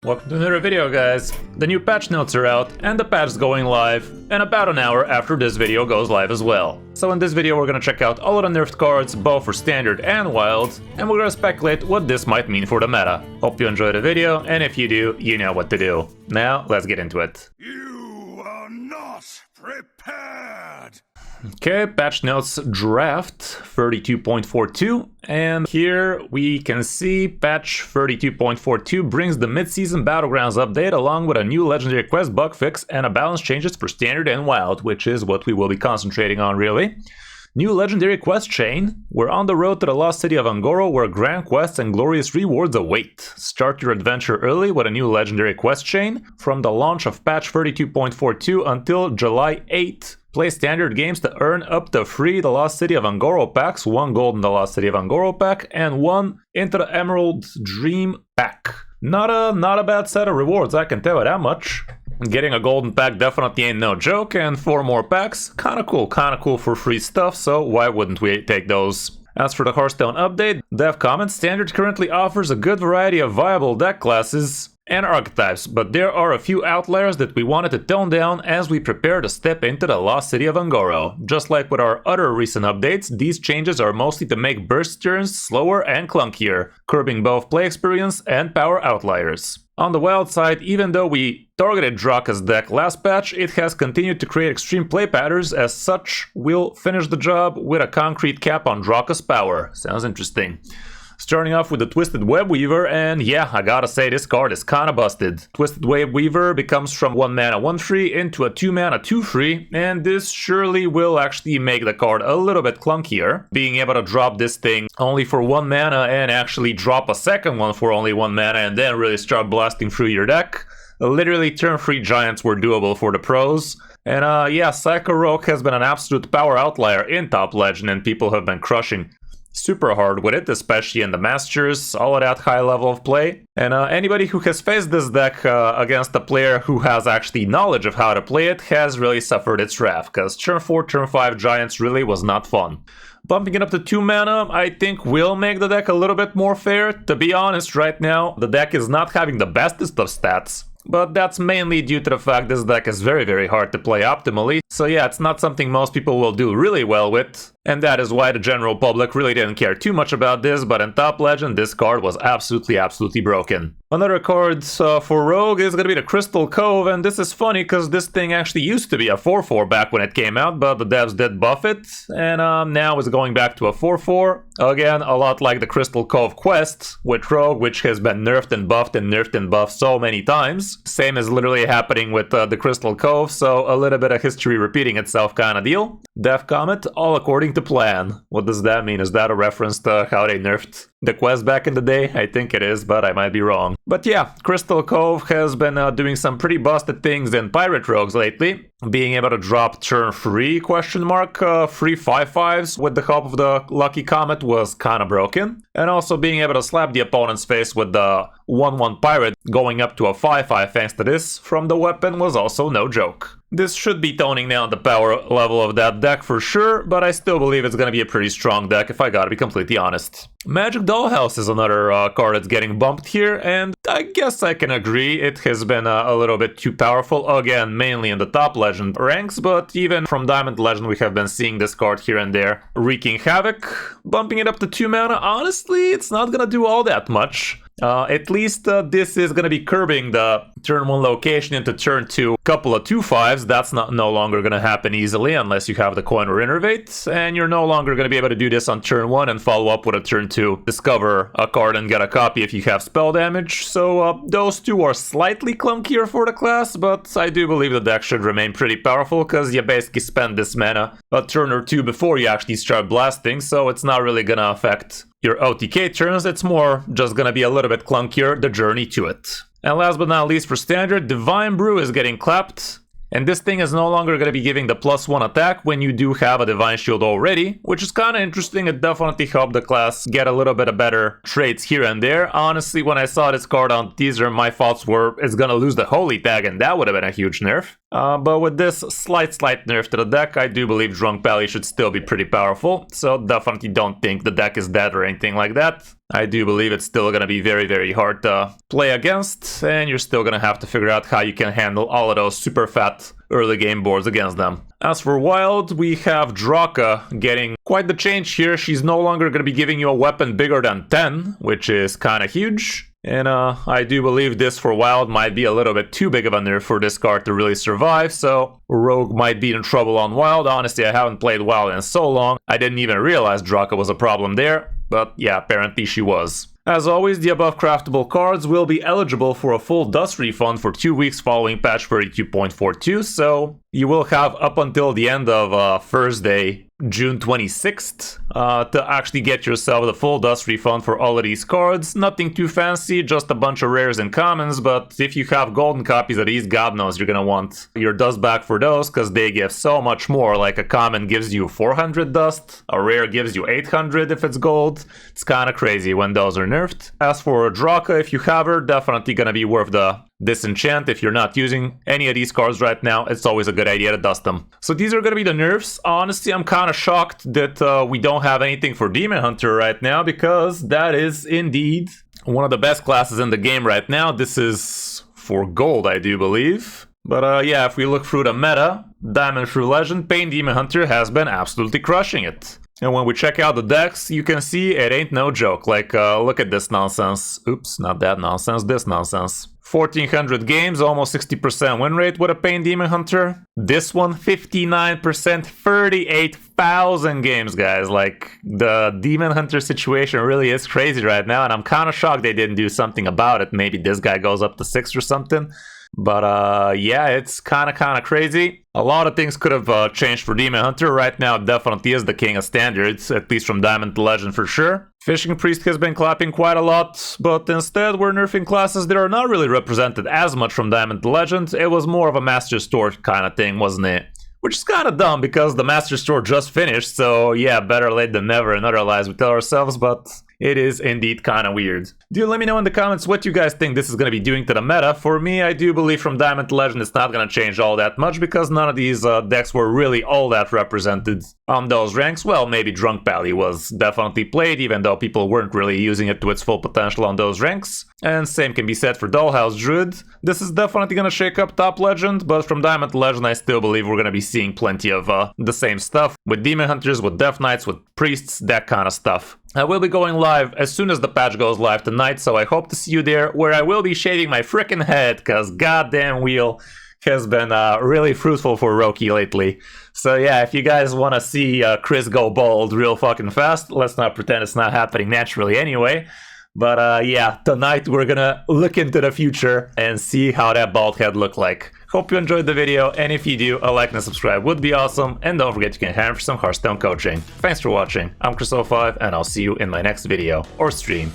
Welcome to another video, guys. The new patch notes are out and the patch is going live, and about an hour after this video goes live as well. So in this video we're gonna check out all of the nerfed cards, both for standard and wild, and we're gonna speculate what this might mean for the meta. Hope you enjoy the video, and if you do, you know what to do. Now, let's get into it. You are not prepared! Okay, patch notes draft 32.42, and here we can see patch 32.42 brings the mid-season Battlegrounds update along with a new legendary quest bug fix and a balance changes for standard and wild, which is what we will be concentrating on really. New legendary quest chain. We're on the road to the lost city of Angoro where grand quests and glorious rewards await. Start your adventure early with a new legendary quest chain from the launch of patch 32.42 until July 8th. Play standard games to earn up to 3 The Lost City of Angoro packs, 1 gold in the Lost City of Angoro pack, and 1 Into the Emerald Dream pack. Not a bad set of rewards, I can tell you that much. Getting a golden pack definitely ain't no joke, and 4 more packs, kinda cool for free stuff, so why wouldn't we take those? As for the Hearthstone update, dev comments, standard currently offers a good variety of viable deck classes and archetypes, but there are a few outliers that we wanted to tone down as we prepare to step into the lost city of Angoro. Just like with our other recent updates, these changes are mostly to make burst turns slower and clunkier, curbing both play experience and power outliers. On the wild side, even though we targeted Draka's deck last patch, it has continued to create extreme play patterns. As such, we'll finish the job with a concrete cap on Draka's power. Sounds interesting. Starting off with the Twisted Web Weaver, and yeah, I gotta say this card is kinda busted. Twisted Web Weaver becomes from 1 mana 1/3 into a 2 mana 2/3, and this surely will actually make the card a little bit clunkier. Being able to drop this thing only for 1 mana and actually drop a second one for only 1 mana and then really start blasting through your deck. Literally turn 3 giants were doable for the pros. And yeah, Psycho Rogue has been an absolute power outlier in Top Legend, and people have been crushing super hard with it, especially in the Masters, all of that high level of play. And anybody who has faced this deck against a player who has actually knowledge of how to play it has really suffered its wrath, because turn 4, turn 5 Giants really was not fun. Bumping it up to 2 mana, I think will make the deck a little bit more fair. To be honest, right now, the deck is not having the bestest of stats, but that's mainly due to the fact this deck is very hard to play optimally. So yeah, it's not something most people will do really well with, and that is why the general public really didn't care too much about this, but in Top Legend this card was absolutely broken. Another card for Rogue is gonna be the Crystal Cove, and this is funny because this thing actually used to be a 4/4 back when it came out, but the devs did buff it, and now it's going back to a 4/4. Again, a lot like the Crystal Cove quest with Rogue, which has been nerfed and buffed so many times. Same is literally happening with the Crystal Cove, so a little bit of history repeating itself kind of deal. Dev comment, all according to plan. What does that mean? Is that a reference to how they nerfed the quest back in the day? I think it is, but I might be wrong. But yeah, Crystal Cove has been doing some pretty busted things in Pirate Rogues lately. Being able to drop turn 3 3 5/5s with the help of the Lucky Comet was kinda broken. And also being able to slap the opponent's face with the 1/1 Pirate going up to a 5/5 thanks to this from the weapon was also no joke. This should be toning down the power level of that deck for sure, but I still believe it's gonna be a pretty strong deck if I gotta be completely honest. Magic Dollhouse is another card that's getting bumped here, and I guess I can agree it has been a little bit too powerful, again mainly in the Top Legend ranks, but even from Diamond Legend we have been seeing this card here and there wreaking havoc. Bumping it up to 2 mana, honestly it's not gonna do all that much. At least this is gonna be curbing the turn 1 location into turn 2 couple of 2/5s. That's no longer gonna happen easily unless you have the coin or innervate, and you're no longer gonna be able to do this on turn 1 and follow up with a turn 2 discover a card and get a copy if you have spell damage. So those two are slightly clunkier for the class, but I do believe the deck should remain pretty powerful because you basically spend this mana a turn or 2 before you actually start blasting, so it's not really gonna affect your OTK turns. It's more just gonna be a little bit clunkier, the journey to it. And last but not least for standard, Divine Brew is getting clapped. And this thing is no longer going to be giving the +1 attack when you do have a Divine Shield already, which is kind of interesting. It definitely helped the class get a little bit of better traits here and there. Honestly, when I saw this card on teaser, my thoughts were it's going to lose the Holy Tag, and that would have been a huge nerf. But with this slight nerf to the deck, I do believe Drunk Pally should still be pretty powerful, so definitely don't think the deck is dead or anything like that. I do believe it's still gonna be very hard to play against, and you're still gonna have to figure out how you can handle all of those super fat early game boards against them. As for Wild, we have Draka getting quite the change here. She's no longer gonna be giving you a weapon bigger than 10, which is kinda huge. And I do believe this for Wild might be a little bit too big of a nerf for this card to really survive, so Rogue might be in trouble on Wild. Honestly, I haven't played Wild in so long, I didn't even realize Draka was a problem there. But yeah, apparently she was. As always, the above craftable cards will be eligible for a full dust refund for 2 weeks following patch 32.42, so you will have up until the end of Thursday, June 26th, to actually get yourself the full dust refund for all of these cards. Nothing too fancy, just a bunch of rares and commons, but if you have golden copies of these, God knows you're gonna want your dust back for those, because they give so much more. Like a common gives you 400 dust, a rare gives you 800 if it's gold. It's kinda crazy when those are nerfed. As for Draka, if you have her, definitely gonna be worth the disenchant. If you're not using any of these cards right now, it's always a good idea to dust them. So these are gonna be the nerfs. Honestly, I'm kind of shocked that we don't have anything for Demon Hunter right now, because that is indeed one of the best classes in the game right now. This is for gold, I do believe. But yeah, if we look through the meta, Diamond through Legend, Pain Demon Hunter has been absolutely crushing it. And when we check out the decks, you can see it ain't no joke. Like, look at this nonsense. Oops, not that nonsense, this nonsense. 1400 games, almost 60% win rate with a Pain Demon Hunter. This one, 59%, 38,000 games, guys. Like, the Demon Hunter situation really is crazy right now, and I'm kind of shocked they didn't do something about it. Maybe this guy goes up to 6 or something. But yeah, it's kind of crazy. A lot of things could have changed for Demon Hunter. Right now, it definitely is the king of standards, at least from Diamond to Legend for sure. Fishing Priest has been clapping quite a lot, but instead we're nerfing classes that are not really represented as much from Diamond to Legend. It was more of a Master Store kind of thing, wasn't it? Which is kind of dumb, because the Master Store just finished, so yeah, better late than never in other lies we tell ourselves, but it is indeed kind of weird. Do let me know in the comments what you guys think this is going to be doing to the meta. For me, I do believe from Diamond to Legend it's not going to change all that much, because none of these decks were really all that represented on those ranks. Well, maybe Drunk Pally was definitely played, even though people weren't really using it to its full potential on those ranks. And same can be said for Dollhouse Druid. This is definitely going to shake up Top Legend, but from Diamond to Legend I still believe we're going to be seeing plenty of the same stuff. With Demon Hunters, with Death Knights, with Priests, that kind of stuff. I will be going live as soon as the patch goes live tonight, so I hope to see you there, where I will be shaving my frickin' head, cause goddamn wheel has been really fruitful for Roki lately. So yeah, if you guys want to see Kris go bald real fucking fast, let's not pretend it's not happening naturally anyway. But yeah, tonight we're gonna look into the future and see how that bald head look like. Hope you enjoyed the video, and if you do, a like and a subscribe would be awesome, and don't forget you can head for some Hearthstone coaching. Thanks for watching, I'm Kris05, and I'll see you in my next video or stream.